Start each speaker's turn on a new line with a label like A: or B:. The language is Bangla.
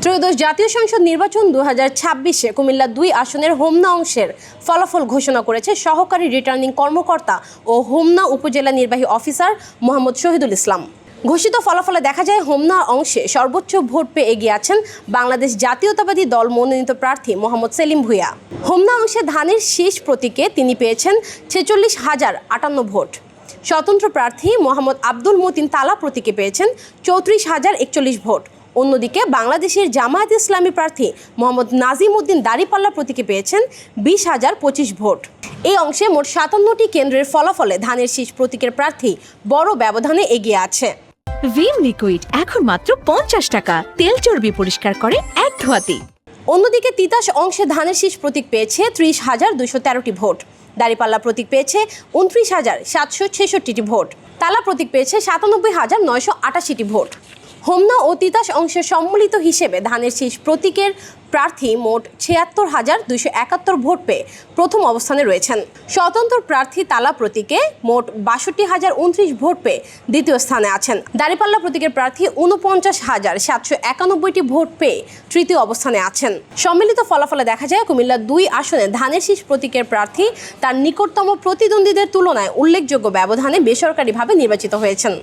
A: ত্রয়োদশ জাতীয় সংসদ নির্বাচন 2026-এ কুমিল্লা 2 আসনের হোমনা অংশের ফলাফল ঘোষণা করেছে সহকারী রিটার্নিং কর্মকর্তা ও হোমনা উপজেলা নির্বাহী অফিসার মোহাম্মদ শহীদুল ইসলাম। ঘোষিত ফলাফলে দেখা যায় হোমনা অংশে সর্বোচ্চ ভোট পেয়ে এগিয়ে আছেন বাংলাদেশ জাতীয়তাবাদী দল মনোনীত প্রার্থী মোহাম্মদ সেলিম ভূঁইয়া। হোমনা অংশে ধানের শীষ প্রতীকে তিনি পেয়েছেন 46,058 ভোট। স্বতন্ত্র প্রার্থী মোহাম্মদ আব্দুল মতিন তালা প্রতীকে পেয়েছেন 34,041 ভোট। অন্যদিকে বাংলাদেশের জামায়াত ইসলামী প্রার্থী মোহাম্মদ নাজিম উদ্দিন দাঁড়িপাল্লা প্রতীকে পেয়েছেন 20,025 ভোট। এই অংশে মোট 57টি কেন্দ্রের ফলাফলে ধানের শীষ প্রতীকের প্রার্থী বড় ব্যবধানে এগিয়ে আছে।
B: ভিম লিকুইড এখন মাত্র 50 টাকা, তেল চর্বি পরিষ্কার করে এক ধোয়াতেই।
A: অন্যদিকে তিতাস অংশে ধানের শীষ প্রতীক পেয়েছে 30,213টি ভোট। দাঁড়িপাল্লা প্রতীক পেয়েছে 29,766টি ভোট। তালা প্রতীক পেয়েছে 97,988টি ভোট। হোমনা ও তিতাস অংশের সম্মিলিত হিসেবে ধানের শীষ প্রতীকের প্রার্থী মোট 76,271 ভোট পেয়ে প্রথম অবস্থানে রয়েছেন। স্বতন্ত্র প্রার্থী তালা প্রতীকে মোট 62,029 ভোট পেয়ে দ্বিতীয় স্থানে আছেন। দাঁড়িপাল্লা প্রতীকের প্রার্থী 49,791টি ভোট পেয়ে তৃতীয় অবস্থানে আছেন। সম্মিলিত ফলাফলে দেখা যায় কুমিল্লা 2 আসনে ধানের শীষ প্রতীকের প্রার্থী তার নিকটতম প্রতিদ্বন্দ্বীদের তুলনায় উল্লেখযোগ্য ব্যবধানে বেসরকারিভাবে নির্বাচিত হয়েছেন।